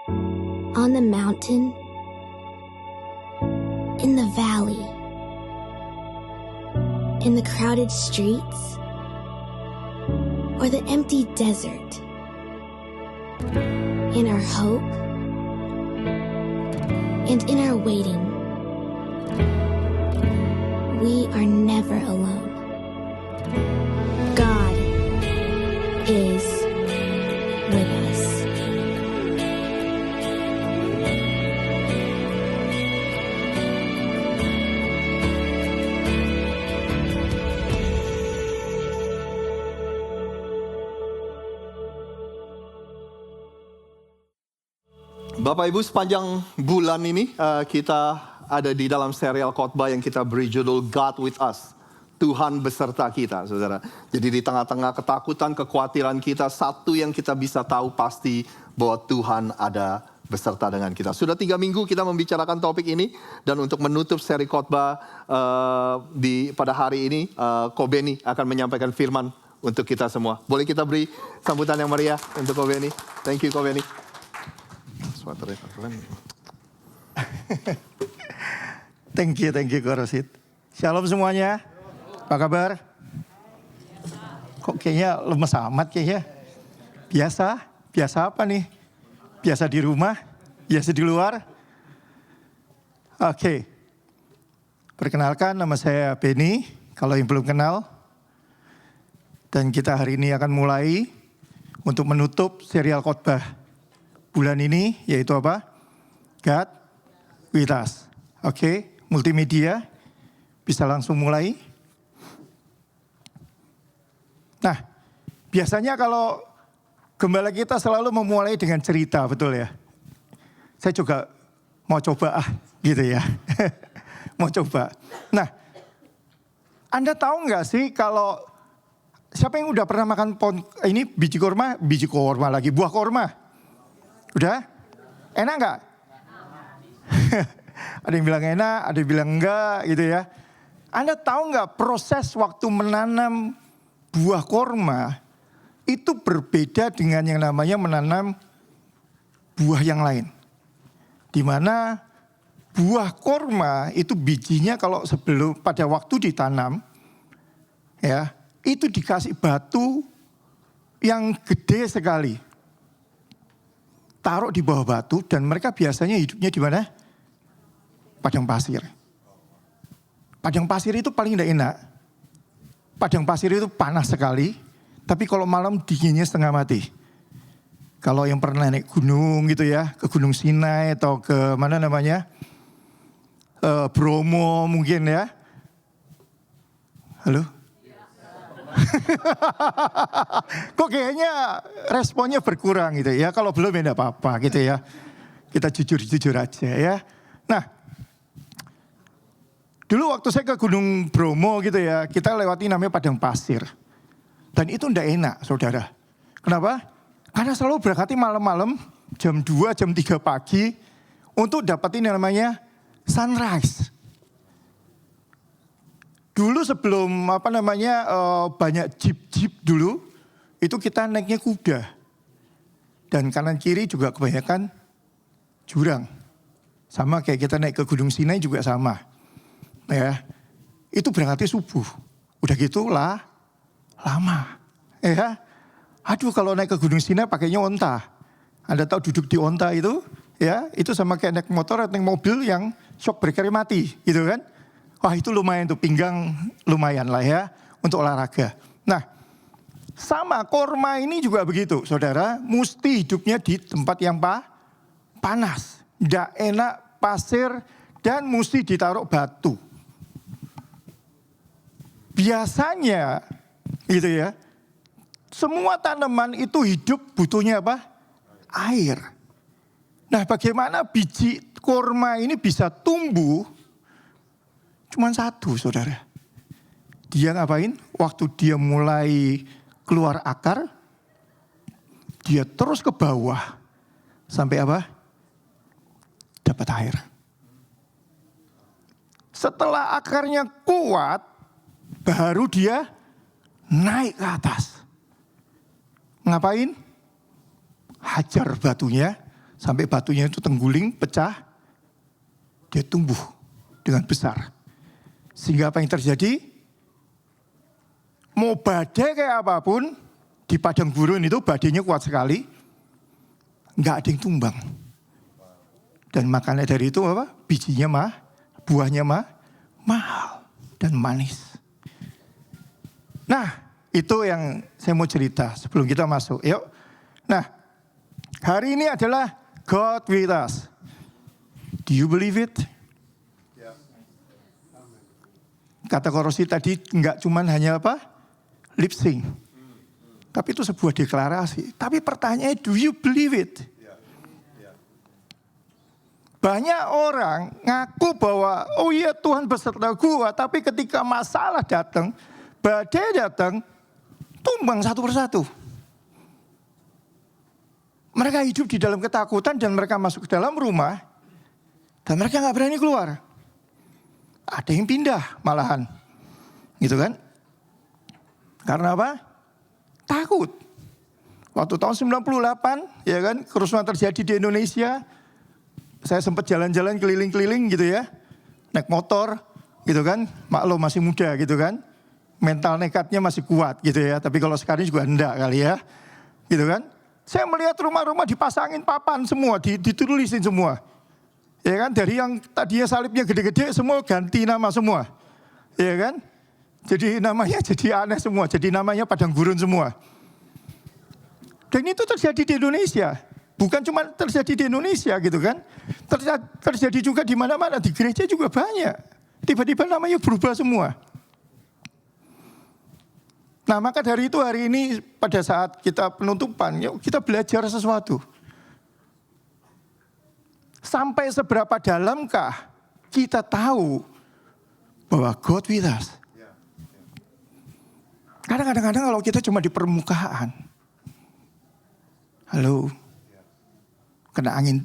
On the mountain, in the valley, in the crowded streets, or the empty desert, in our hope and in our waiting, we are never alone. God is with us. Bapak Ibu, sepanjang bulan ini kita ada di dalam serial khotbah yang kita beri judul God with Us. Tuhan beserta kita, saudara. Jadi di tengah-tengah ketakutan, kekhawatiran kita, satu yang kita bisa tahu pasti bahwa Tuhan ada beserta dengan kita. Sudah 3 minggu kita membicarakan topik ini. Dan untuk menutup seri khotbah pada hari ini, Ko Beni akan menyampaikan firman untuk kita semua. Boleh kita beri sambutan yang meriah untuk Ko Beni. Thank you, Ko Beni. Thank you Ko Rosid. Shalom semuanya. Apa kabar? Kok kayaknya lemes amat kayaknya. Biasa apa nih? Biasa di rumah? Biasa di luar? Oke. Perkenalkan, nama saya Beni, kalau yang belum kenal. Dan kita hari ini akan mulai untuk menutup serial khotbah bulan ini, yaitu apa? God with Us. Oke, multimedia, bisa langsung mulai. Nah, biasanya kalau gembala kita selalu memulai dengan cerita, betul ya? Saya juga mau coba gitu ya. Mau coba. Nah, Anda tahu nggak sih kalau siapa yang udah pernah makan biji korma lagi, buah korma? Udah? Enak nggak? Ada yang bilang enak, ada yang bilang enggak gitu ya. Anda tahu nggak proses waktu menanam buah korma itu berbeda dengan yang namanya menanam buah yang lain. Di mana buah korma itu bijinya kalau sebelum pada waktu ditanam ya, itu dikasih batu yang gede sekali. Taruh di bawah batu dan mereka biasanya hidupnya di mana? Padang pasir. Padang pasir itu paling tidak enak. Padang pasir itu panas sekali, tapi kalau malam dinginnya setengah mati. Kalau yang pernah naik gunung gitu ya, ke Gunung Sinai atau ke mana namanya, Bromo mungkin ya. Halo? Kok kayaknya responnya berkurang gitu ya. Kalau belum ya enggak apa-apa gitu ya. Kita jujur-jujur aja ya. Nah, dulu waktu saya ke Gunung Bromo gitu ya, kita lewati namanya padang pasir. Dan itu enggak enak, saudara. Kenapa? Karena selalu berangkatnya malam-malam, jam 2, jam 3 pagi, untuk dapetin yang namanya sunrise. Dulu sebelum banyak jeep dulu, itu kita naiknya kuda. Dan kanan kiri juga kebanyakan jurang. Sama kayak kita naik ke Gunung Sinai juga sama. Ya, itu berangkatnya subuh. Udah gitu lama. Ya, aduh kalau naik ke Gunung Sinai pakainya onta. Anda tahu duduk di onta itu, ya itu sama kayak naik motor atau naik mobil yang shock breaker mati, gitu kan? Wah itu lumayan tuh, pinggang lumayan lah ya untuk olahraga. Nah sama korma ini juga begitu saudara. Mesti hidupnya di tempat yang panas. Tidak enak, pasir dan mesti ditaruh batu. Biasanya gitu ya. Semua tanaman itu hidup butuhnya apa? Air. Nah bagaimana biji korma ini bisa tumbuh? Cuman satu saudara. Dia ngapain? Waktu dia mulai keluar akar, dia terus ke bawah. Sampai apa? Dapat air. Setelah akarnya kuat, baru dia naik ke atas. Ngapain? Hajar batunya Sampai batunya itu tengguling, pecah, dia tumbuh dengan besar. Sehingga apa yang terjadi? Mau badai kayak apapun, di padang gurun itu badainya kuat sekali, nggak ada yang tumbang. Dan makanya dari itu apa? Bijinya buahnya mahal dan manis. Nah, itu yang saya mau cerita sebelum kita masuk. Yuk. Nah, hari ini adalah God with us. Do you believe it? Kata Korosi tadi enggak cuman hanya apa? Lip sync. Tapi itu sebuah deklarasi. Tapi pertanyaannya, do you believe it? Banyak orang ngaku bahwa, oh iya Tuhan beserta gua. Tapi ketika masalah datang, badai datang, tumbang satu persatu. Mereka hidup di dalam ketakutan dan mereka masuk ke dalam rumah. Dan mereka gak berani keluar. Ada yang pindah malahan. Gitu kan. Karena apa? Takut. Waktu tahun 98, ya kan, kerusuhan terjadi di Indonesia. Saya sempat jalan-jalan keliling-keliling gitu ya. Naik motor gitu kan. Maklum masih muda gitu kan. Mental nekatnya masih kuat gitu ya. Tapi kalau sekarang juga enggak kali ya. Gitu kan. Saya melihat rumah-rumah dipasangin papan semua, ditulisin semua. Ya kan, dari yang tadinya salibnya gede-gede semua ganti nama semua. Ya kan. Jadi namanya jadi aneh semua, jadi namanya padang gurun semua. Dan itu terjadi di Indonesia. Bukan cuma terjadi di Indonesia gitu kan. Terjadi juga di mana-mana, di gereja juga banyak. Tiba-tiba namanya berubah semua. Nah maka dari itu hari ini pada saat kita penutupan, yuk kita belajar sesuatu. Sampai seberapa dalamkah kita tahu bahwa God with us. Kadang-kadang kalau kita cuma di permukaan. Halo, kena angin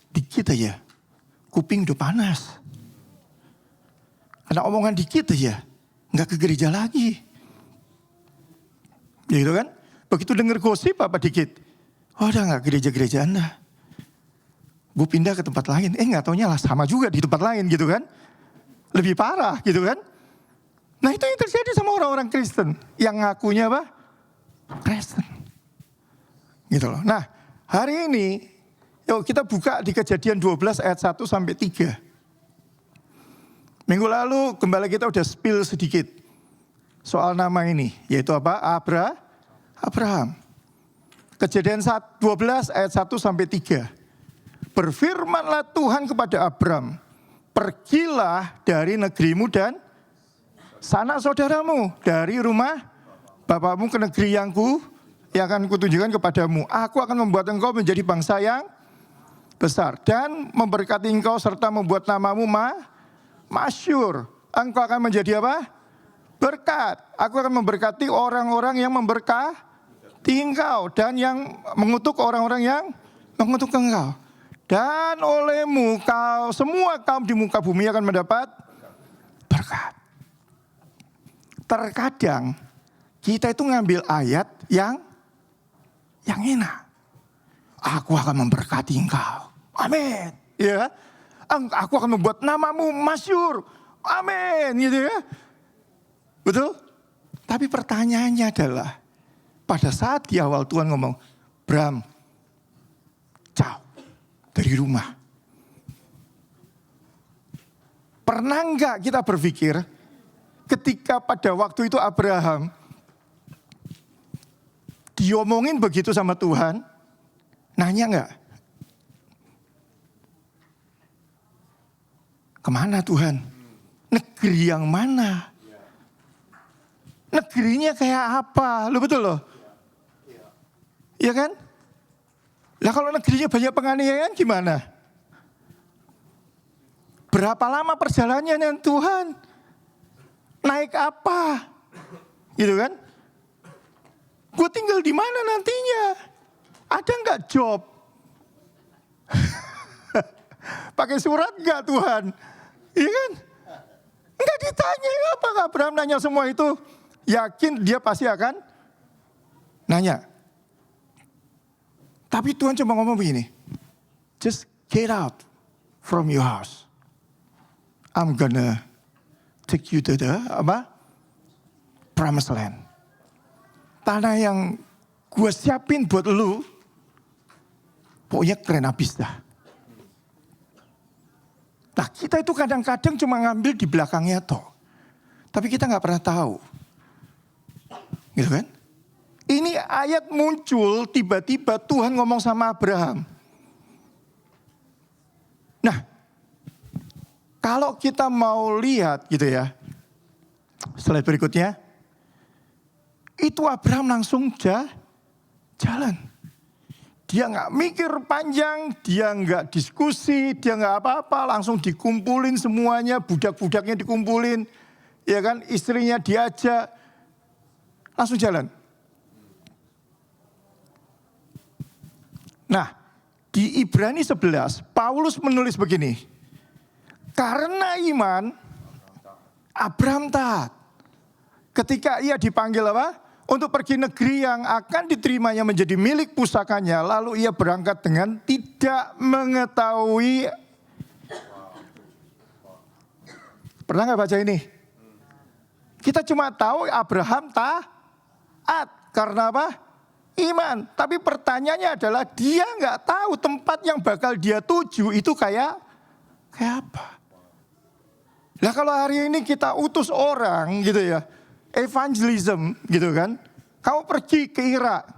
dikit aja, kuping udah panas. Kena omongan dikit aja, nggak ke gereja lagi. Gitu kan? Begitu dengar gosip apa dikit, oh udah nggak gereja-gereja Anda. Gue pindah ke tempat lain, nggak taunya lah sama juga di tempat lain gitu kan. Lebih parah gitu kan. Nah itu yang terjadi sama orang-orang Kristen. Yang ngakunya apa? Kristen. Gitu loh. Nah hari ini, yuk kita buka di Kejadian 12 ayat 1 sampai 3. Minggu lalu gembala kita udah spill sedikit soal nama ini. Yaitu apa? Abraham. Kejadian 12 ayat 1 sampai 3. Berfirmanlah Tuhan kepada Abram, pergilah dari negerimu dan sanak saudaramu, dari rumah bapakmu ke negeri yang akan kutunjukkan kepadamu. Aku akan membuat engkau menjadi bangsa yang besar dan memberkati engkau serta membuat namamu masyhur. Engkau akan menjadi apa? Berkat. Aku akan memberkati orang-orang yang memberkati engkau dan yang mengutuk orang-orang yang mengutuk engkau. Dan olehmu semua kaum di muka bumi akan mendapat berkat. Terkadang kita itu ngambil ayat yang enak. Aku akan memberkati engkau. Amin. Ya. Aku akan membuat namamu masyhur. Amin. Gitu ya. Betul? Tapi pertanyaannya adalah pada saat di awal Tuhan ngomong, Bram, ciao. Dari rumah. Pernah enggak kita berpikir ketika pada waktu itu Abraham diomongin begitu sama Tuhan, nanya enggak? Kemana Tuhan? Negeri yang mana? Negerinya kayak apa? Lo betul loh? Iya kan? Lah kalau negerinya banyak penganiayaan gimana? Berapa lama perjalanannya dengan Tuhan? Naik apa? Gitu kan? Gue tinggal di mana nantinya? Ada nggak job? Pakai surat nggak Tuhan? Iya kan? Nggak ditanya apa Abraham nanya semua itu. Yakin dia pasti akan nanya. Tapi Tuhan cuma ngomong begini, just get out from your house. I'm gonna take you to the promised land. Tanah yang gue siapin buat lu, pokoknya keren abis dah. Nah kita itu kadang-kadang cuma ngambil di belakangnya toh. Tapi kita gak pernah tahu. Gitu kan? Ini ayat muncul tiba-tiba Tuhan ngomong sama Abraham. Nah, kalau kita mau lihat gitu ya. Slide berikutnya. Itu Abraham langsung jalan. Dia nggak mikir panjang, dia nggak diskusi, dia nggak apa-apa, langsung dikumpulin semuanya, budak-budaknya dikumpulin, ya kan, istrinya diajak, langsung jalan. Nah, di Ibrani 11, Paulus menulis begini, karena iman, Abraham taat. Ketika ia dipanggil apa? Untuk pergi negeri yang akan diterimanya menjadi milik pusakanya. Lalu ia berangkat dengan tidak mengetahui. Pernah gak baca ini? Kita cuma tahu Abraham taat. Karena apa? Iman. Tapi pertanyaannya adalah dia gak tahu tempat yang bakal dia tuju itu kayak apa. Nah kalau hari ini kita utus orang gitu ya. Evangelism gitu kan. Kamu pergi ke Irak.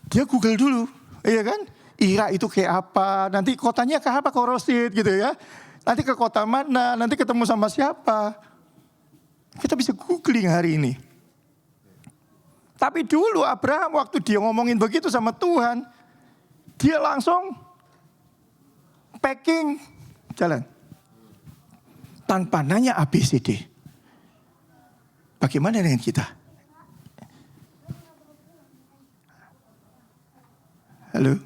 Dia Google dulu. Iya kan. Irak itu kayak apa. Nanti kotanya ke apa, Korosid gitu ya. Nanti ke kota mana. Nanti ketemu sama siapa. Kita bisa googling hari ini. Tapi dulu Abraham waktu dia ngomongin begitu sama Tuhan. Dia langsung packing jalan. Tanpa nanya ABCD. Bagaimana dengan kita? Halo?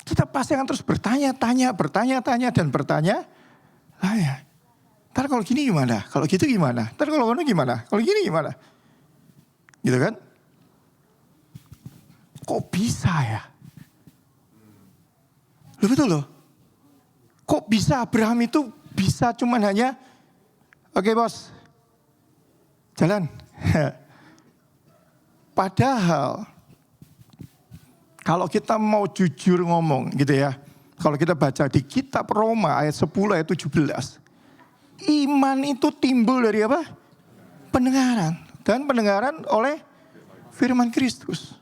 Kita pasti akan terus bertanya-tanya dan bertanya. Ya. Ntar kalau gini gimana? Kalau gitu gimana? Ntar kalau gimana? Kalau gini gimana? Gitu kan? Kok bisa ya? Loh betul loh. Kok bisa Abraham itu bisa cuman hanya oke bos, jalan. Padahal kalau kita mau jujur ngomong gitu ya. Kalau kita baca di kitab Roma ayat 10 ayat 17. Iman itu timbul dari apa? Pendengaran. Dan pendengaran oleh firman Kristus.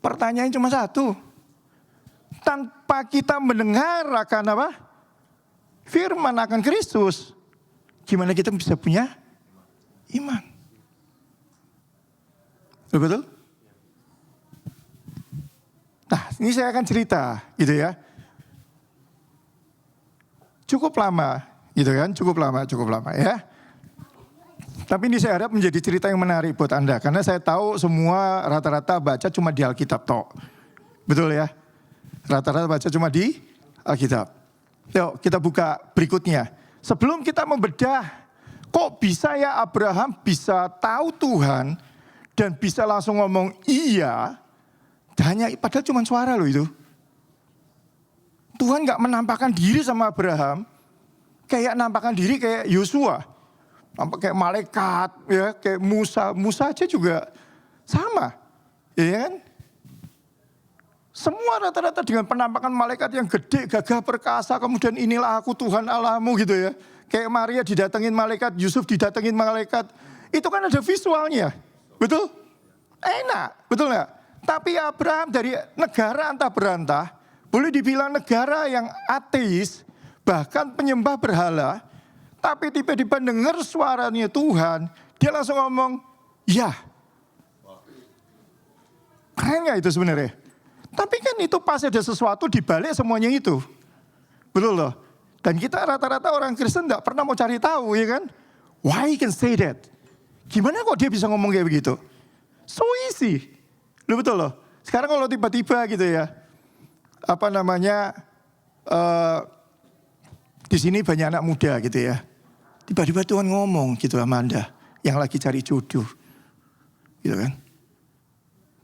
Pertanyaannya cuma satu. Tanpa kita mendengar akan apa? Firman akan Kristus, gimana kita bisa punya iman? Betul? Nah, ini saya akan cerita, gitu ya. Cukup lama, gitu kan? Cukup lama ya. Tapi ini saya harap menjadi cerita yang menarik buat Anda, karena saya tahu semua rata-rata baca cuma di Alkitab tok. Betul ya? Rata-rata baca cuma di Alkitab. Yuk kita buka berikutnya. Sebelum kita membedah, kok bisa ya Abraham bisa tahu Tuhan dan bisa langsung ngomong iya, hanya padahal cuma suara loh itu. Tuhan gak menampakkan diri sama Abraham, kayak nampakkan diri kayak Yosua, nampak kayak malaikat, ya kayak Musa aja juga sama, ya kan? Semua rata-rata dengan penampakan malaikat yang gede, gagah perkasa. Kemudian inilah aku Tuhan Allahmu gitu ya. Kayak Maria didatengin malaikat, Yusuf didatengin malaikat. Itu kan ada visualnya. Betul? Enak, betul nggak? Tapi Abraham dari negara antah berantah. Boleh dibilang negara yang ateis. Bahkan penyembah berhala. Tapi tiba-tiba dengar suaranya Tuhan. Dia langsung ngomong, ya. Keren nggak itu sebenarnya? Tapi kan itu pasti ada sesuatu di balik semuanya itu. Betul loh. Dan kita rata-rata orang Kristen gak pernah mau cari tahu ya kan. Why he can say that? Gimana kok dia bisa ngomong kayak begitu? So easy. Loh betul loh. Sekarang kalau tiba-tiba gitu ya. Di sini banyak anak muda gitu ya. Tiba-tiba Tuhan ngomong gitu sama Anda. Yang lagi cari jodoh. Gitu kan.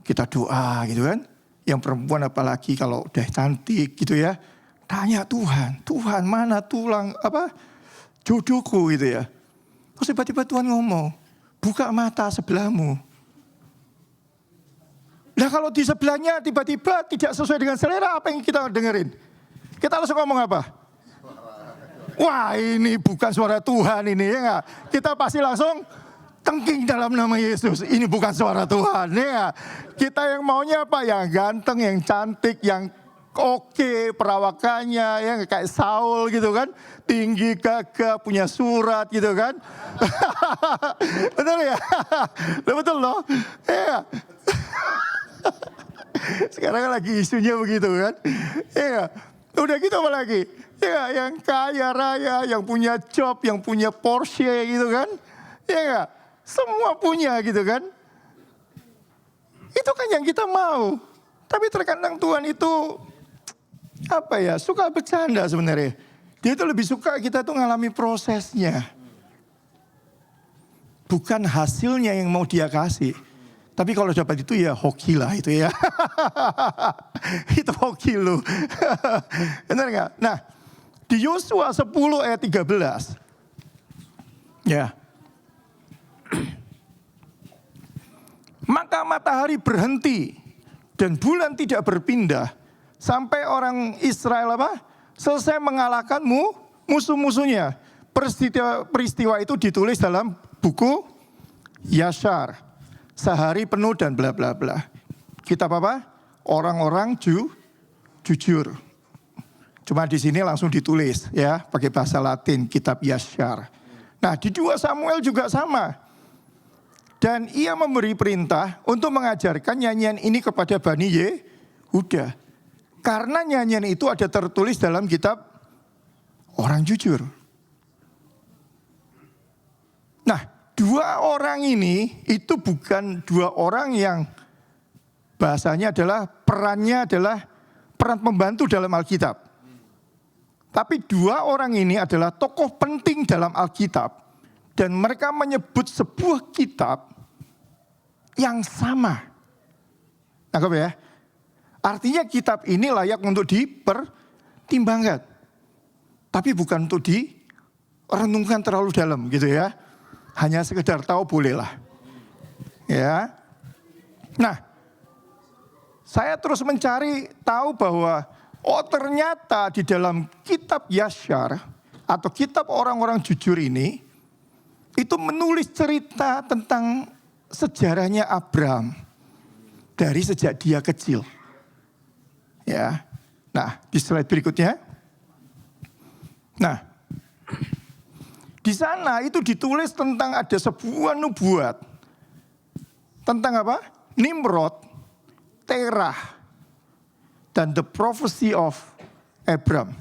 kita doa gitu kan. Yang perempuan apalagi kalau udah cantik gitu ya. Tanya Tuhan, Tuhan mana jodohku gitu ya. Terus tiba-tiba Tuhan ngomong, buka mata sebelahmu. Nah kalau di sebelahnya tiba-tiba tidak sesuai dengan selera, apa yang kita dengerin? Kita langsung ngomong apa? Wah ini bukan suara Tuhan ini ya nggak? Kita pasti langsung tengking dalam nama Yesus. Ini bukan suara Tuhan ya. Kita yang maunya apa? Yang ganteng, yang cantik, yang oke perawakannya, ya kayak Saul gitu kan. Tinggi, gagah, punya surat gitu kan. Betul ya? Betul loh. Ya. Sekarang lagi isunya begitu kan. Ya. Udah gitu apa lagi? Ya, yang kaya raya, yang punya job, yang punya Porsche gitu kan. Ya gak? Semua punya gitu kan. Itu kan yang kita mau. Tapi terkadang Tuhan itu suka bercanda sebenarnya. Dia itu lebih suka kita tuh ngalami prosesnya. Bukan hasilnya yang mau dia kasih. Tapi kalau dapat itu ya hoki lah itu ya. Itu hoki lu. Benar gak? Nah, di Yosua 10 ayat 13. Ya. Maka matahari berhenti dan bulan tidak berpindah sampai orang Israel selesai mengalahkan musuh-musuhnya. Peristiwa itu ditulis dalam buku Yashar. Sehari penuh dan bla bla bla. Kitab apa? Orang-orang jujur. Cuma di sini langsung ditulis ya pakai bahasa Latin, kitab Yashar. Nah, di 2 Samuel juga sama. Dan ia memberi perintah untuk mengajarkan nyanyian ini kepada Bani Yehuda. Karena nyanyian itu ada tertulis dalam kitab orang jujur. Nah, 2 orang ini itu bukan 2 orang yang bahasanya perannya adalah peran pembantu dalam Alkitab. Tapi 2 orang ini adalah tokoh penting dalam Alkitab. Dan mereka menyebut sebuah kitab yang sama. Nangkep ya? Artinya kitab ini layak untuk dipertimbangkan. Tapi bukan untuk direnungkan terlalu dalam gitu ya. Hanya sekedar tahu bolehlah. Ya. Nah, saya terus mencari tahu bahwa ternyata di dalam kitab Yashar atau kitab orang-orang jujur ini itu menulis cerita tentang sejarahnya Abraham dari sejak dia kecil. Ya. Nah, di slide berikutnya. Nah, di sana itu ditulis tentang ada sebuah nubuat. Tentang apa? Nimrod, Terah, dan the prophecy of Abraham.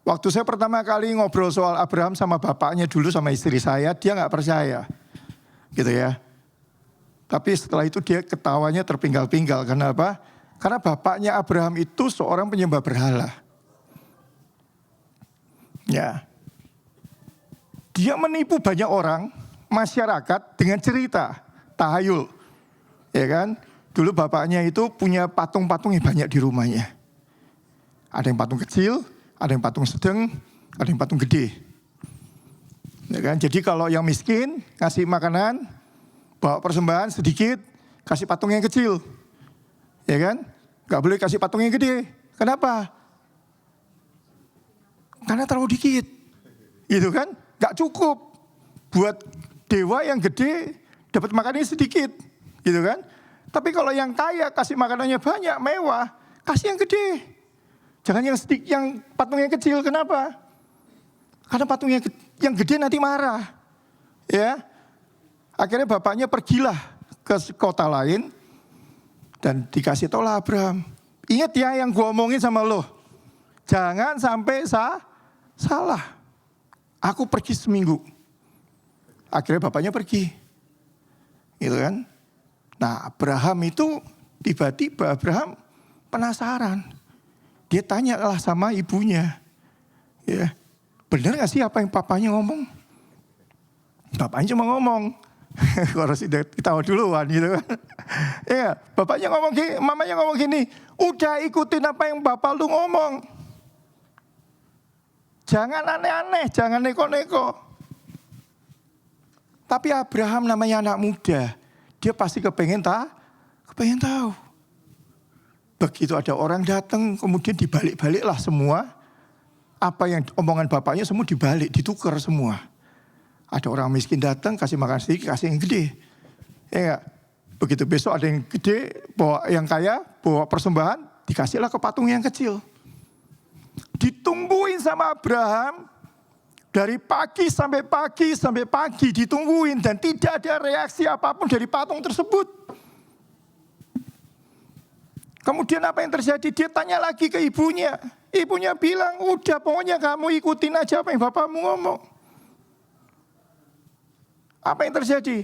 Waktu saya pertama kali ngobrol soal Abraham sama bapaknya dulu sama istri saya, dia gak percaya. Gitu ya. Tapi setelah itu dia ketawanya terpinggal-pinggal. Karena apa? Karena bapaknya Abraham itu seorang penyembah berhala. Ya. Dia menipu banyak orang, masyarakat dengan cerita, tahayul. Ya kan? Dulu bapaknya itu punya patung-patung yang banyak di rumahnya. Ada yang patung kecil, ada yang patung sedang, ada yang patung gede. Ya kan? Jadi kalau yang miskin, kasih makanan, bawa persembahan sedikit, kasih patung yang kecil. Ya kan? Gak boleh kasih patung yang gede. Kenapa? Karena terlalu dikit. Gitu kan? Gak cukup. Buat dewa yang gede, dapat makanannya sedikit. Gitu kan? Tapi kalau yang kaya, kasih makanannya banyak, mewah, kasih yang gede. Jangan yang patung yang kecil. Kenapa? Karena patung yang gede nanti marah. Ya. Akhirnya bapaknya pergilah ke kota lain. Dan dikasih tahu lah Abraham. Ingat ya yang gue omongin sama lo. Jangan sampai salah. Aku pergi seminggu. Akhirnya bapaknya pergi. Gitu kan. Nah Abraham itu tiba-tiba Abraham penasaran. Dia tanyalah sama ibunya. Ya, benar gak sih apa yang papanya ngomong? Bapaknya cuma ngomong. Harus tahu duluan gitu kan. Ya, bapaknya ngomong gini, mamanya ngomong gini, udah ikutin apa yang bapak lu ngomong. Jangan aneh-aneh, jangan neko-neko. Tapi Abraham namanya anak muda, dia pasti kepengen tahu. Begitu ada orang datang, kemudian dibalik-baliklah semua. Apa yang omongan bapaknya semua dibalik, ditukar semua. Ada orang miskin datang, kasih makan sedikit, kasih yang gede. Ya, begitu besok ada yang gede, bawa yang kaya, bawa persembahan, dikasihlah ke patung yang kecil. Ditungguin sama Abraham, dari pagi sampai pagi ditungguin. Dan tidak ada reaksi apapun dari patung tersebut. Kemudian apa yang terjadi? Dia tanya lagi ke ibunya. Ibunya bilang, udah pokoknya kamu ikutin aja apa yang bapakmu ngomong. Apa yang terjadi?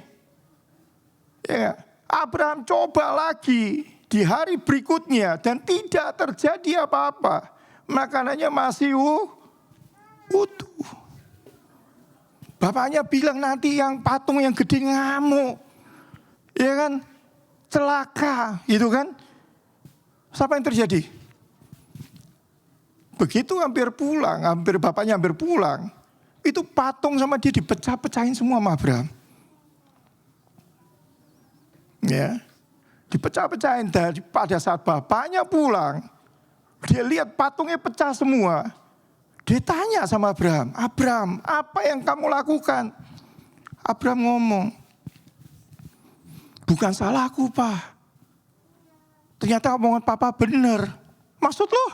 Ya, Abraham coba lagi di hari berikutnya dan tidak terjadi apa-apa. Makanannya masih utuh. Bapaknya bilang nanti yang patung yang gede ngamuk. Ya kan? Celaka gitu kan? Apa yang terjadi? Begitu bapaknya hampir pulang. Itu patung sama dia dipecah-pecahin semua sama Abraham. Ya, dipecah-pecahin. Pada saat bapaknya pulang, dia lihat patungnya pecah semua. Dia tanya sama Abraham, Abraham, apa yang kamu lakukan? Abraham ngomong, bukan salahku, Pak. Ternyata omongan papa benar. Maksud lo?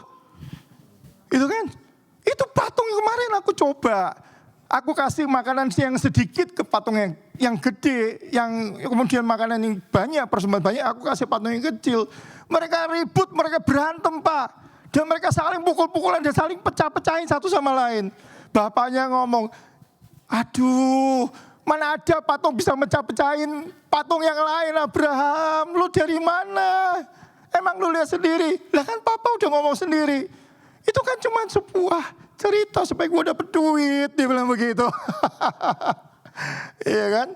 Itu kan? Itu patung yang kemarin aku coba. Aku kasih makanan yang sedikit ke patung yang gede, yang kemudian makanan yang banyak, persembahan banyak, aku kasih patung yang kecil. Mereka ribut, mereka berantem, Pak. Dan mereka saling pukul-pukulan dan saling pecah-pecahin satu sama lain. Bapaknya ngomong, aduh, mana ada patung bisa mecah-pecahin patung yang lain, Abraham. Lu dari mana? Emang lu lihat sendiri? Lah kan papa udah ngomong sendiri. Itu kan cuma sebuah cerita supaya gue dapet duit, dia bilang begitu. Iya kan?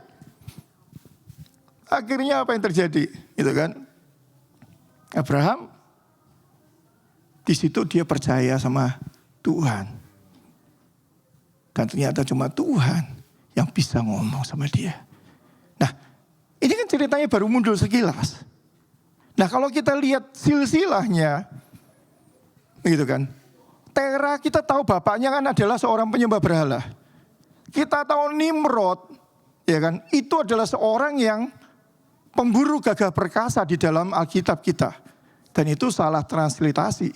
Akhirnya apa yang terjadi? Gitu kan? Abraham di situ dia percaya sama Tuhan. Dan ternyata cuma Tuhan yang bisa ngomong sama dia. Nah, ini kan ceritanya baru muncul sekilas. Nah, kalau kita lihat silsilahnya, gitu kan? Tera kita tahu bapaknya kan adalah seorang penyembah berhala. Kita tahu Nimrod, ya kan? Itu adalah seorang yang pemburu gagah perkasa di dalam Alkitab kita. Dan itu salah translitasi.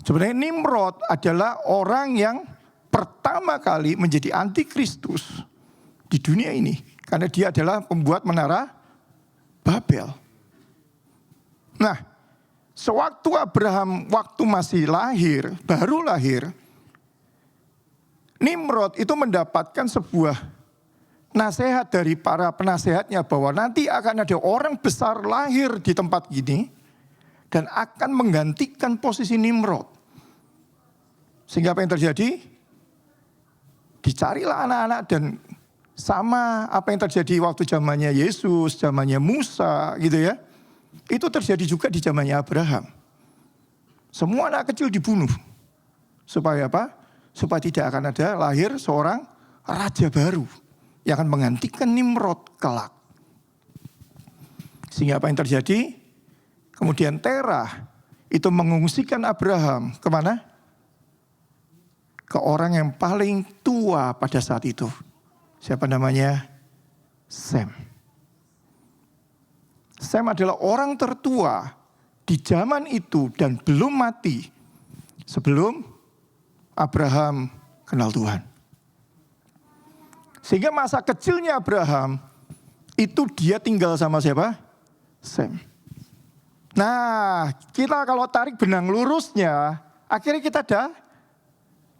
Sebenarnya Nimrod adalah orang yang pertama kali menjadi antikristus di dunia ini. Karena dia adalah pembuat menara Babel. Nah, sewaktu Abraham waktu masih lahir, baru lahir, Nimrod itu mendapatkan sebuah nasihat dari para penasehatnya bahwa nanti akan ada orang besar lahir di tempat ini dan akan menggantikan posisi Nimrod. Sehingga apa yang terjadi? Dicarilah anak-anak dan sama apa yang terjadi waktu zamannya Yesus, zamannya Musa gitu ya. Itu terjadi juga di zamannya Abraham. Semua anak kecil dibunuh. Supaya apa? Supaya tidak akan ada lahir seorang raja baru yang akan menggantikan Nimrod kelak. Sehingga apa yang terjadi? Kemudian Terah itu mengungsikan Abraham kemana? Ke orang yang paling tua pada saat itu. Siapa namanya? Sem. Sem adalah orang tertua di zaman itu dan belum mati sebelum Abraham kenal Tuhan. Sehingga masa kecilnya Abraham itu dia tinggal sama siapa? Sem. Nah, kita kalau tarik benang lurusnya, akhirnya kita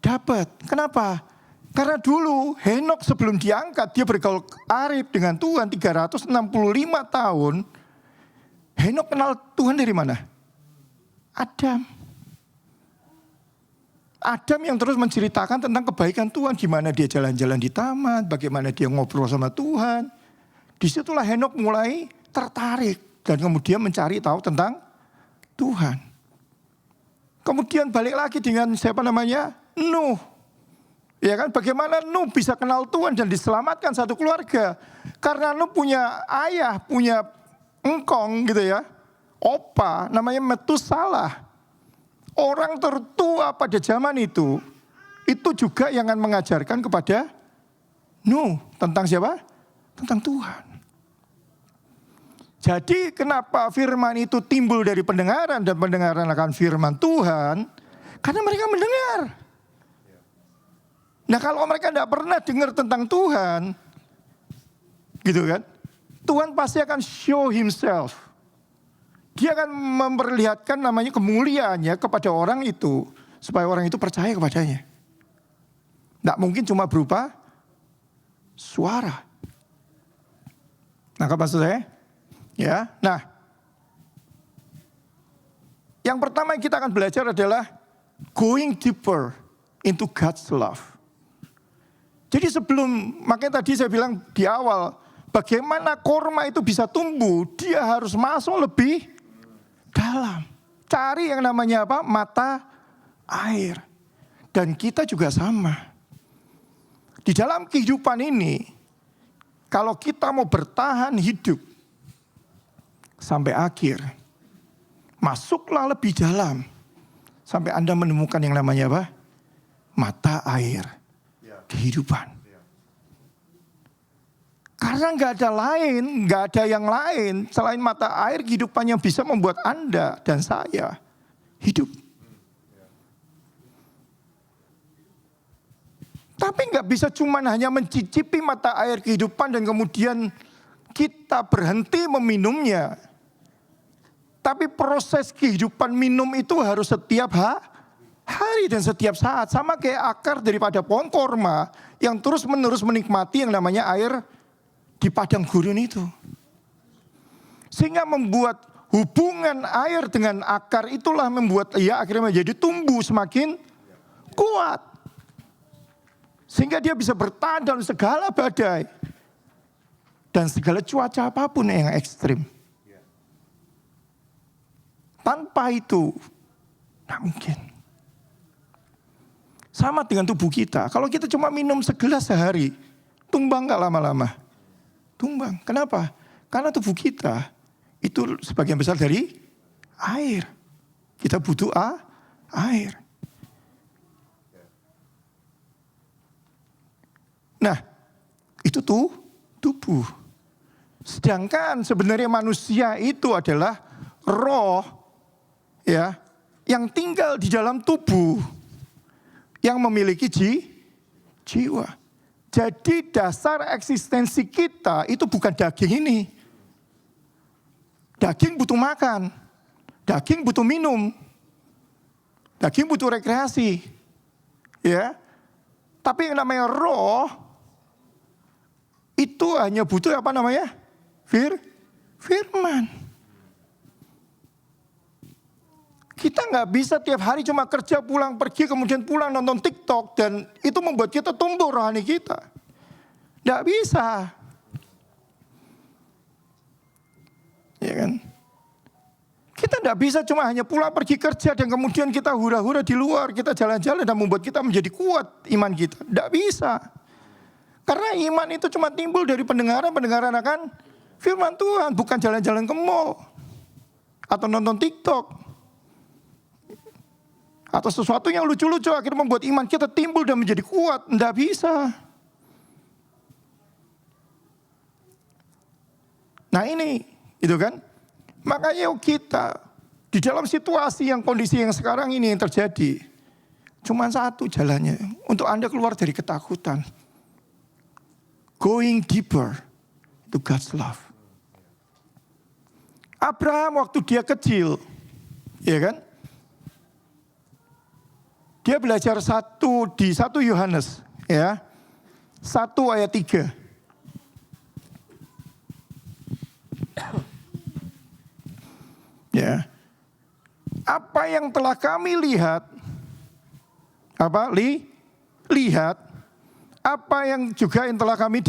dapat. Kenapa? Karena dulu Henok sebelum diangkat, dia bergaul arif dengan Tuhan 365 tahun. Henok kenal Tuhan dari mana? Adam. Adam yang terus menceritakan tentang kebaikan Tuhan. Gimana dia jalan-jalan di taman, bagaimana dia ngobrol sama Tuhan. Disitulah Henokh mulai tertarik dan kemudian mencari tahu tentang Tuhan. Kemudian balik lagi dengan siapa namanya? Nuh. Ya kan, bagaimana Nuh bisa kenal Tuhan dan diselamatkan satu keluarga. Karena Nuh punya ayah, punya engkong gitu ya. Opa, namanya Metusalah. Orang tertua pada zaman itu juga yang akan mengajarkan kepada Nuh tentang siapa? Tentang Tuhan. Jadi kenapa firman itu timbul dari pendengaran dan pendengaran akan firman Tuhan? Karena mereka mendengar. Nah kalau mereka tidak pernah dengar tentang Tuhan, gitu kan? Tuhan pasti akan show himself. Dia akan memperlihatkan namanya kemuliaannya kepada orang itu. Supaya orang itu percaya kepadanya. Tidak mungkin cuma berupa suara. Nangkap maksud saya? Ya, nah. Yang pertama yang kita akan belajar adalah going deeper into God's love. Jadi makanya tadi saya bilang di awal, bagaimana korma itu bisa tumbuh, dia harus masuk lebih dalam. Cari yang namanya apa? Mata air. Dan kita juga sama. Di dalam kehidupan ini, kalau kita mau bertahan hidup sampai akhir, masuklah lebih dalam. Sampai Anda menemukan yang namanya apa? Mata air kehidupan. Karena nggak ada yang lain selain mata air kehidupan yang bisa membuat Anda dan saya hidup. Tapi nggak bisa cuma hanya mencicipi mata air kehidupan dan kemudian kita berhenti meminumnya. Tapi proses kehidupan minum itu harus setiap hari dan setiap saat. Sama kayak akar daripada pohon korma yang terus menerus menikmati yang namanya air di padang gurun itu. Sehingga membuat hubungan air dengan akar itulah membuat ia akhirnya menjadi tumbuh semakin kuat. Sehingga dia bisa bertahan dalam segala badai. Dan segala cuaca apapun yang ekstrim. Tanpa itu, tidak mungkin. Sama dengan tubuh kita. Kalau kita cuma minum segelas sehari, tumbang gak lama-lama? Tumbang. Kenapa? Karena tubuh kita itu sebagian besar dari air. Kita butuh air. Nah, itu tubuh. Sedangkan sebenarnya manusia itu adalah roh ya yang tinggal di dalam tubuh yang memiliki jiwa. Jadi dasar eksistensi kita itu bukan daging ini. Daging butuh makan. Daging butuh minum. Daging butuh rekreasi. Ya. Tapi yang namanya roh itu hanya butuh apa namanya? Firman. Kita nggak bisa tiap hari cuma kerja pulang pergi kemudian pulang nonton TikTok dan itu membuat kita tumbuh rohani kita. Nggak bisa. Ya kan? Kita nggak bisa cuma hanya pulang pergi kerja dan kemudian kita hura-hura di luar, kita jalan-jalan dan membuat kita menjadi kuat iman kita. Nggak bisa. Karena iman itu cuma timbul dari pendengaran akan firman Tuhan, bukan jalan-jalan ke mall atau nonton TikTok. Atau sesuatu yang lucu-lucu akhirnya membuat iman kita timbul dan menjadi kuat. Tidak bisa. Nah ini, itu kan. Makanya kita di dalam situasi yang kondisi yang sekarang ini yang terjadi. Cuma satu jalannya. Untuk Anda keluar dari ketakutan. Going deeper to God's love. Abraham waktu dia kecil. Ya kan. Dia belajar di 1 Yohanes ya. 1 ayat 3. Ya. Apa yang telah kami lihat, lihat, apa yang juga yang telah kami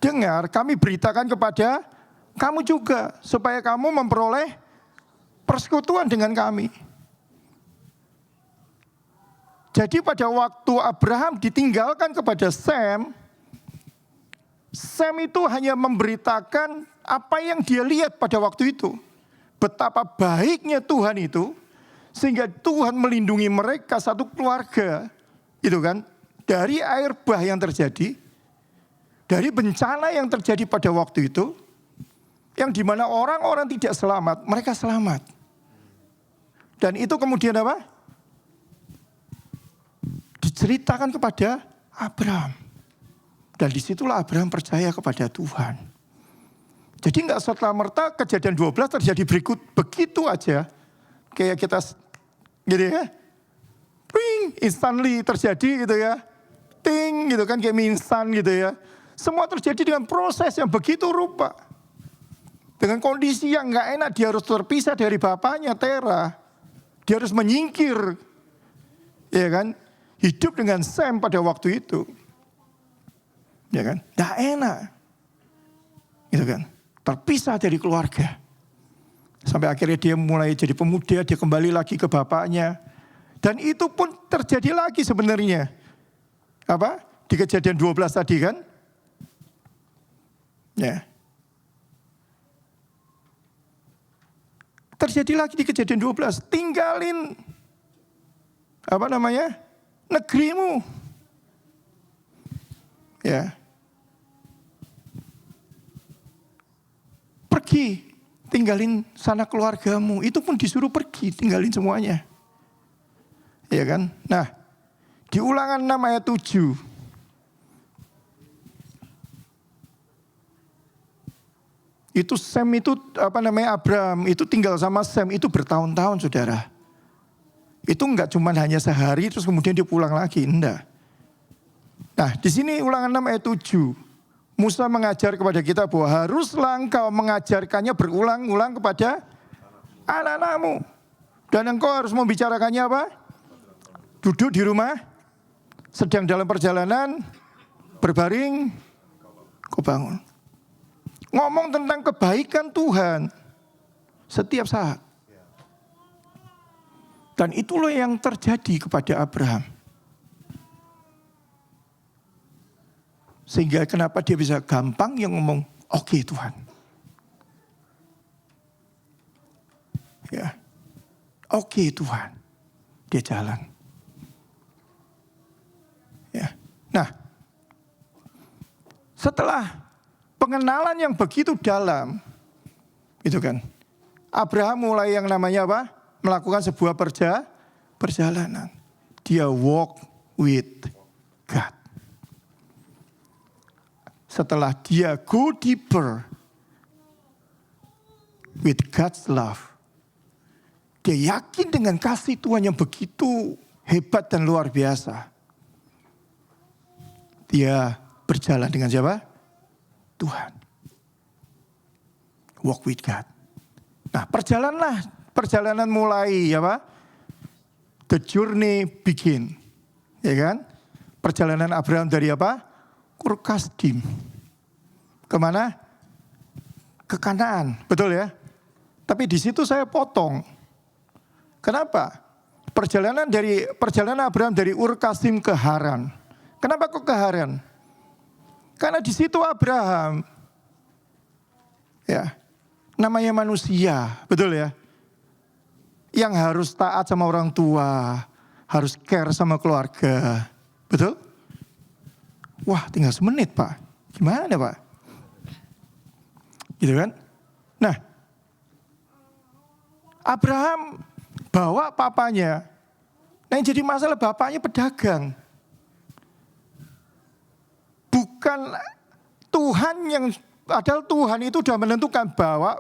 dengar, kami beritakan kepada kamu juga, supaya kamu memperoleh persekutuan dengan kami. Jadi pada waktu Abraham ditinggalkan kepada Sem itu hanya memberitakan apa yang dia lihat pada waktu itu. Betapa baiknya Tuhan itu, sehingga Tuhan melindungi mereka satu keluarga, gitu kan, dari air bah yang terjadi, dari bencana yang terjadi pada waktu itu, yang dimana orang-orang tidak selamat, mereka selamat. Dan itu kemudian apa? Diceritakan kepada Abraham. Dan disitulah Abraham percaya kepada Tuhan. Jadi nggak serta-merta kejadian 12 terjadi berikut begitu aja. Kayak kita gitu ya. Ping, instantly terjadi gitu ya. Ting gitu kan, kayak mie instan gitu ya. Semua terjadi dengan proses yang begitu rupa. Dengan kondisi yang nggak enak, dia harus terpisah dari bapaknya Tera. Dia harus menyingkir. Ya kan? Hidup dengan Sem pada waktu itu. Ya kan? Nggak enak. Gitu kan? Terpisah dari keluarga. Sampai akhirnya dia mulai jadi pemuda, dia kembali lagi ke bapaknya. Dan itu pun terjadi lagi sebenarnya. Apa? Di kejadian 12 tadi kan? Ya. Terjadi lagi di kejadian 12. Tinggalin apa namanya? Negerimu. Ya. Pergi, tinggalin sana keluargamu. Itu pun disuruh pergi, tinggalin semuanya. Ya kan? Nah, di Ulangan 6 ayat 7. Itu Sem itu Abraham itu tinggal sama Sem itu bertahun-tahun, saudara. Itu enggak cuma hanya sehari terus kemudian dia pulang lagi, enggak. Nah, di sini Ulangan 6 ayat 7. Musa mengajar kepada kita bahwa haruslah engkau mengajarkannya berulang-ulang kepada anak-anakmu. Dan engkau harus membicarakannya apa? Duduk di rumah, sedang dalam perjalanan, berbaring, kau bangun. Ngomong tentang kebaikan Tuhan setiap saat. Dan itulah yang terjadi kepada Abraham. Sehingga kenapa dia bisa gampang yang ngomong, oke Tuhan. Ya, oke Tuhan. Dia jalan. Ya. Nah, setelah pengenalan yang begitu dalam, itu kan, Abraham mulai yang namanya apa? Melakukan sebuah perjalanan. Dia walk with God. Setelah dia go deeper with God's love, dia yakin dengan kasih Tuhan yang begitu hebat dan luar biasa. Dia berjalan dengan siapa? Tuhan. Walk with God. Nah, perjalanan mulai apa? The journey begin. Ya kan? Perjalanan Abraham dari apa? Ur Kasdim. Kemana? Ke Kanaan, betul ya? Tapi di situ saya potong. Kenapa? Perjalanan Abraham dari Ur Kasdim ke Haran. Kenapa kok ke Haran? Karena di situ Abraham, ya, namanya manusia, betul ya? Yang harus taat sama orang tua, harus care sama keluarga, betul? Wah, tinggal semenit Pak. Gimana Pak? Gitu kan? Nah, Abraham bawa papanya. Nah, yang jadi masalah bapaknya pedagang. Bukan Tuhan yang, padahal Tuhan itu sudah menentukan bahwa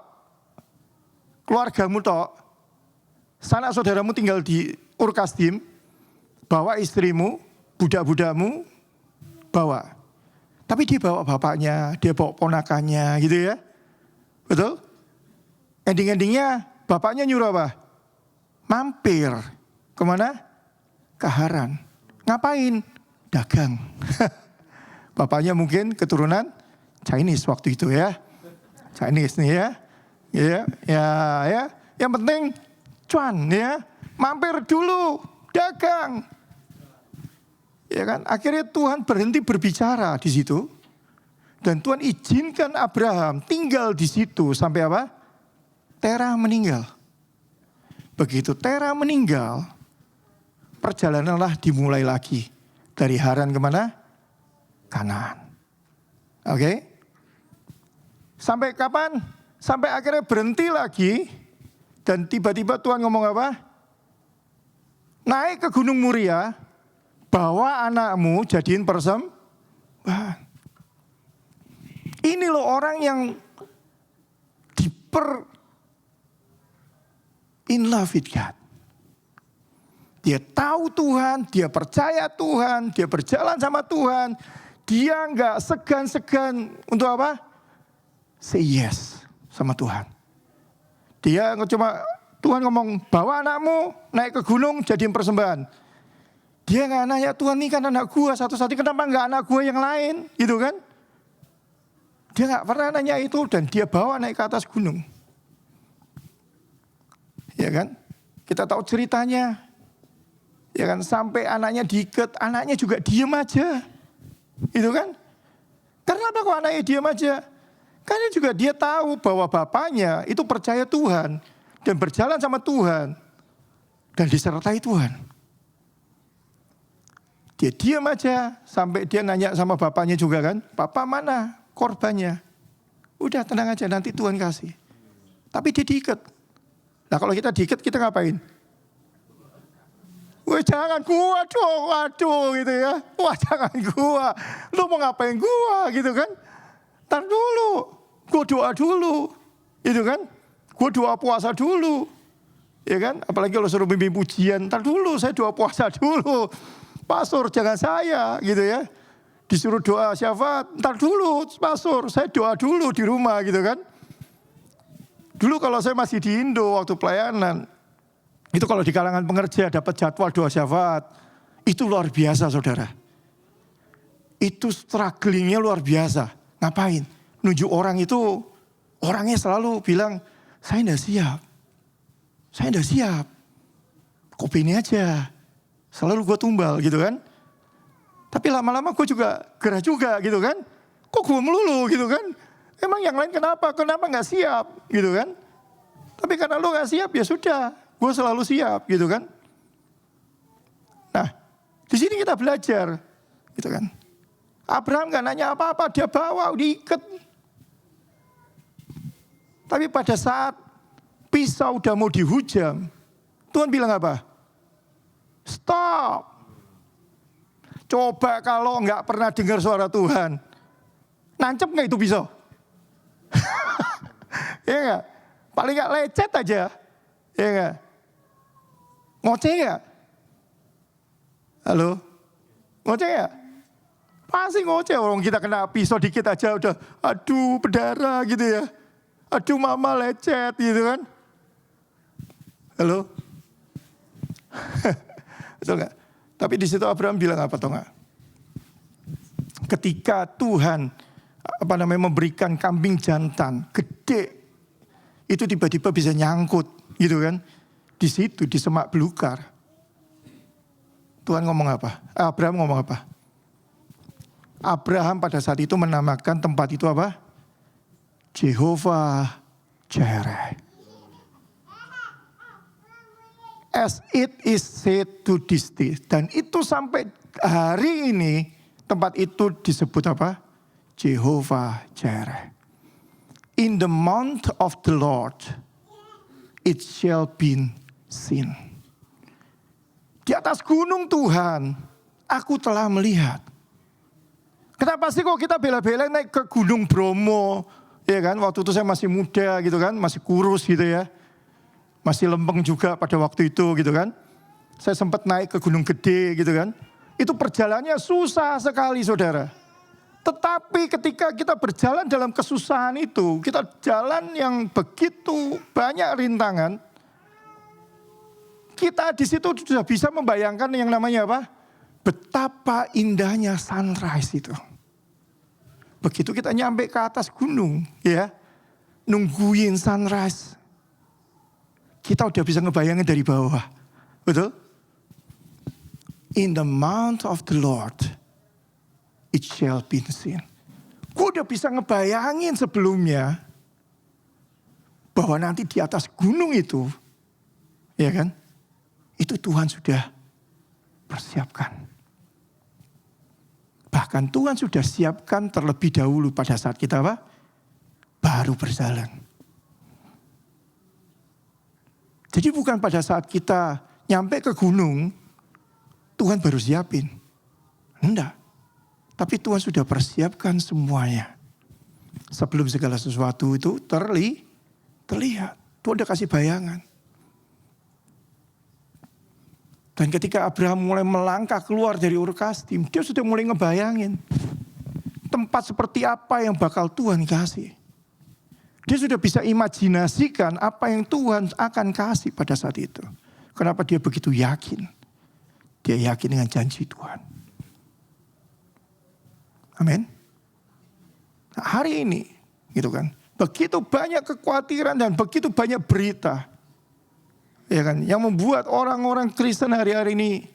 keluargamu tok, sanak saudaramu tinggal di Ur Kasdim, bawa istrimu, budak-budakmu, bawa. Tapi dia bawa bapaknya, dia bawa ponakannya gitu ya. Betul? Ending-endingnya bapaknya nyuruh apa? Mampir. Kemana? Ke Haran. Ngapain? Dagang. Bapaknya mungkin keturunan Chinese waktu itu ya. Chinese nih ya. Ya. Yang penting cuan ya. Mampir dulu, dagang. Ya kan? Akhirnya Tuhan berhenti berbicara di situ. Dan Tuhan izinkan Abraham tinggal di situ sampai apa? Terah meninggal. Begitu Terah meninggal, perjalananlah dimulai lagi. Dari Haran kemana? Kanaan. Oke? Sampai kapan? Sampai akhirnya berhenti lagi. Dan tiba-tiba Tuhan ngomong apa? Naik ke Gunung Muria, bawa anakmu jadiin persembahan. Ini loh orang yang in love with God. Dia tahu Tuhan, dia percaya Tuhan, dia berjalan sama Tuhan. Dia nggak segan-segan untuk apa? Say yes sama Tuhan. Dia cuma Tuhan ngomong bawa anakmu naik ke gunung jadiin persembahan. Dia nggak nanya Tuhan ini kan anak gua satu-satunya, kenapa nggak anak gua yang lain, gitu kan? Dia nggak pernah nanya itu dan dia bawa naik ke atas gunung. Ya kan? Kita tahu ceritanya. Ya kan? Sampai anaknya diikat, anaknya juga diem aja. Itu kan? Karena apa kok anaknya diem aja? Karena juga dia tahu bahwa bapaknya itu percaya Tuhan dan berjalan sama Tuhan dan disertai Tuhan. Dia diam aja sampai dia nanya sama bapaknya juga kan, "Papa mana korbannya?" Udah tenang aja nanti Tuhan kasih. Tapi dia diikat. Nah kalau kita diikat kita ngapain? Wah jangan gua dong, waduh gitu ya. Wah jangan gua, lu mau ngapain gua gitu kan. Ntar dulu, gua doa dulu. Itu kan, gua doa puasa dulu. Ya kan, apalagi kalau suruh bimbing pujian, ntar dulu saya doa puasa dulu. Pastor jangan saya gitu ya. Disuruh doa syafaat, ntar dulu pastor, saya doa dulu di rumah gitu kan. Dulu kalau saya masih di Indo waktu pelayanan, itu kalau di kalangan pengerja dapat jadwal doa syafaat, itu luar biasa saudara. Itu strugglingnya luar biasa. Ngapain? Nunjuk orang itu, orangnya selalu bilang, saya enggak siap. Saya enggak siap. Kopi ini aja. Selalu gue tumbal gitu kan. Tapi lama-lama gue juga gerah juga gitu kan. Kok gue melulu gitu kan. Emang yang lain kenapa? Kenapa gak siap gitu kan. Tapi karena lo gak siap ya sudah. Gue selalu siap gitu kan. Nah di sini kita belajar gitu kan. Abraham gak nanya apa-apa. Dia bawa diikat. Tapi pada saat pisau udah mau dihujam. Tuhan bilang apa? Stop. Coba kalau nggak pernah dengar suara Tuhan. Nancep nggak itu pisau? Iya nggak? Paling nggak lecet aja. Iya nggak? Ngoceh nggak? Halo? Ngoceh nggak? Pasti ngoceh. Orang kita kena pisau dikit aja udah. Aduh berdarah gitu ya. Aduh mama lecet gitu kan. Halo? Betul nggak? Tapi di situ Abraham bilang apa tau nggak? Ketika Tuhan memberikan kambing jantan gede, itu tiba-tiba bisa nyangkut, gitu kan? Di situ di semak belukar. Tuhan ngomong apa? Abraham ngomong apa? Abraham pada saat itu menamakan tempat itu apa? Jehovah Jireh. As it is said to this day. Dan itu sampai hari ini tempat itu disebut apa? Jehovah Jireh. In the mount of the Lord it shall be seen. Di atas gunung Tuhan aku telah melihat. Kenapa sih kok kita bela-belain naik ke Gunung Bromo? Ya kan, waktu itu saya masih muda gitu kan, masih kurus gitu ya. Masih lempeng juga pada waktu itu gitu kan. Saya sempat naik ke Gunung Gede gitu kan. Itu perjalanannya susah sekali saudara. Tetapi ketika kita berjalan dalam kesusahan itu, kita jalan yang begitu banyak rintangan, kita di situ sudah bisa membayangkan yang namanya apa? Betapa indahnya sunrise itu. Begitu kita nyampe ke atas gunung, ya, nungguin sunrise, kita udah bisa ngebayangin dari bawah, betul? In the mount of the Lord, it shall be seen. Gue udah bisa ngebayangin sebelumnya bahwa nanti di atas gunung itu, ya kan, itu Tuhan sudah persiapkan. Bahkan Tuhan sudah siapkan terlebih dahulu pada saat kita apa? Baru berjalan. Jadi bukan pada saat kita nyampe ke gunung, Tuhan baru siapin. Enggak. Tapi Tuhan sudah persiapkan semuanya. Sebelum segala sesuatu itu terlihat. Tuhan udah kasih bayangan. Dan ketika Abraham mulai melangkah keluar dari Ur Kasdim, dia sudah mulai ngebayangin tempat seperti apa yang bakal Tuhan kasih. Dia sudah bisa imajinasikan apa yang Tuhan akan kasih pada saat itu. Kenapa dia begitu yakin? Dia yakin dengan janji Tuhan. Amin. Nah, hari ini, gitu kan, begitu banyak kekhawatiran dan begitu banyak berita, ya kan, yang membuat orang-orang Kristen hari-hari ini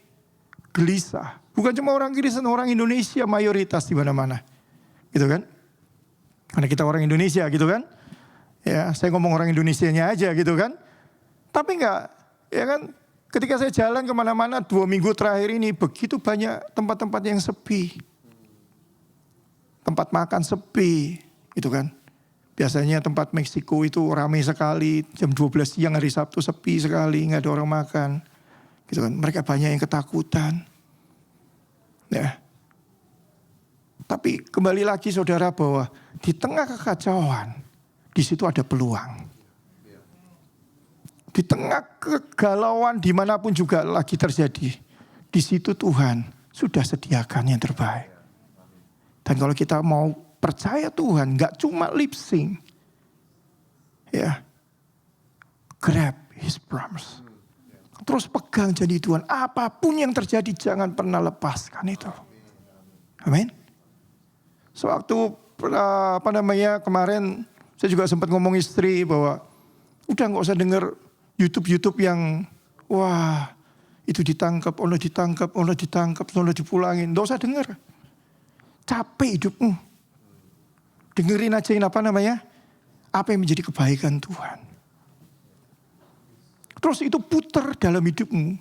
gelisah. Bukan cuma orang Kristen, orang Indonesia mayoritas di mana-mana. Gitu kan? Karena kita orang Indonesia gitu kan. Ya, saya ngomong orang Indonesianya aja gitu kan. Tapi enggak, ya kan, ketika saya jalan kemana-mana 2 minggu terakhir ini, begitu banyak tempat-tempat yang sepi. Tempat makan sepi, gitu kan. Biasanya tempat Meksiko itu ramai sekali, jam 12 siang hari Sabtu sepi sekali, nggak ada orang makan. Gitu kan. Mereka banyak yang ketakutan. Ya. Tapi kembali lagi saudara bahwa di tengah kekacauan, di situ ada peluang. Di tengah kegalauan dimanapun juga lagi terjadi, di situ Tuhan sudah sediakan yang terbaik. Dan kalau kita mau percaya Tuhan, gak cuma lip sync. Ya. Grab his promise. Terus pegang janji Tuhan. Apapun yang terjadi jangan pernah lepaskan itu. Amin. Sewaktu kemarin saya juga sempat ngomong istri bahwa udah gak usah denger YouTube yang wah itu ditangkap, Allah dipulangin. Gak usah denger. Capek hidupmu. Dengerin aja apa yang menjadi kebaikan Tuhan. Terus itu putar dalam hidupmu.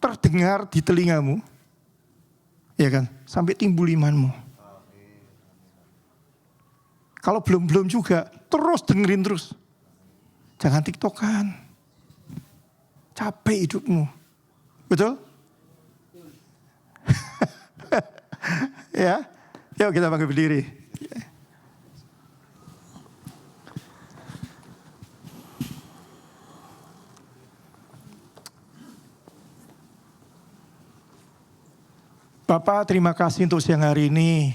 Terdengar di telingamu. Ya kan? Sampai timbul imanmu. Kalau belum juga, terus dengerin terus. Jangan tiktokan. Capek hidupmu. Betul? Ya, yuk kita bangkit berdiri. Bapak, terima kasih untuk siang hari ini.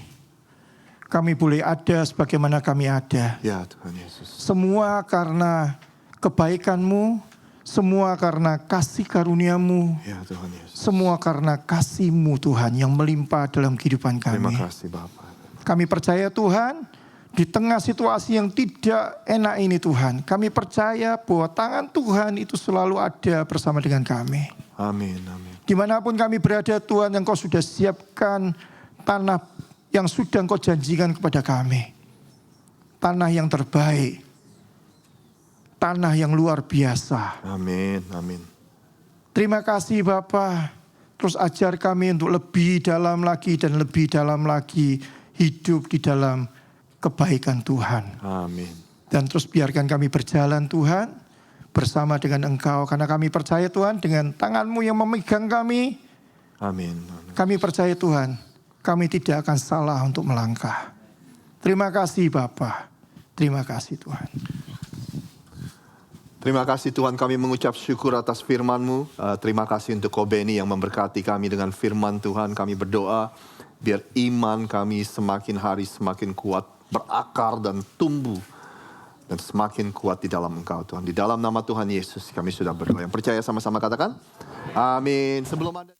Kami boleh ada sebagaimana kami ada. Ya Tuhan Yesus. Semua karena kebaikan-Mu, semua karena kasih karunia-Mu. Ya Tuhan Yesus. Semua karena kasih-Mu Tuhan yang melimpah dalam kehidupan kami. Terima kasih Bapak. Kami percaya Tuhan, di tengah situasi yang tidak enak ini Tuhan, kami percaya bahwa tangan Tuhan itu selalu ada bersama dengan kami. Amin, amin. Dimanapun kami berada Tuhan, Engkau sudah siapkan tanah yang sudah Engkau janjikan kepada kami. Tanah yang terbaik. Tanah yang luar biasa. Amin, amin. Terima kasih Bapa. Terus ajar kami untuk lebih dalam lagi dan lebih dalam lagi hidup di dalam kebaikan Tuhan. Amin. Dan terus biarkan kami berjalan Tuhan bersama dengan Engkau. Karena kami percaya Tuhan dengan tangan-Mu yang memegang kami. Amin, amin. Kami percaya Tuhan, kami tidak akan salah untuk melangkah. Terima kasih Bapa. Terima kasih Tuhan. Terima kasih Tuhan, kami mengucap syukur atas firman-Mu. Terima kasih untuk Ko Beni yang memberkati kami dengan firman Tuhan. Kami berdoa biar iman kami semakin hari semakin kuat, berakar dan tumbuh. Dan semakin kuat di dalam Engkau Tuhan. Di dalam nama Tuhan Yesus kami sudah berdoa. Yang percaya sama-sama katakan. Amin. Sebelum Anda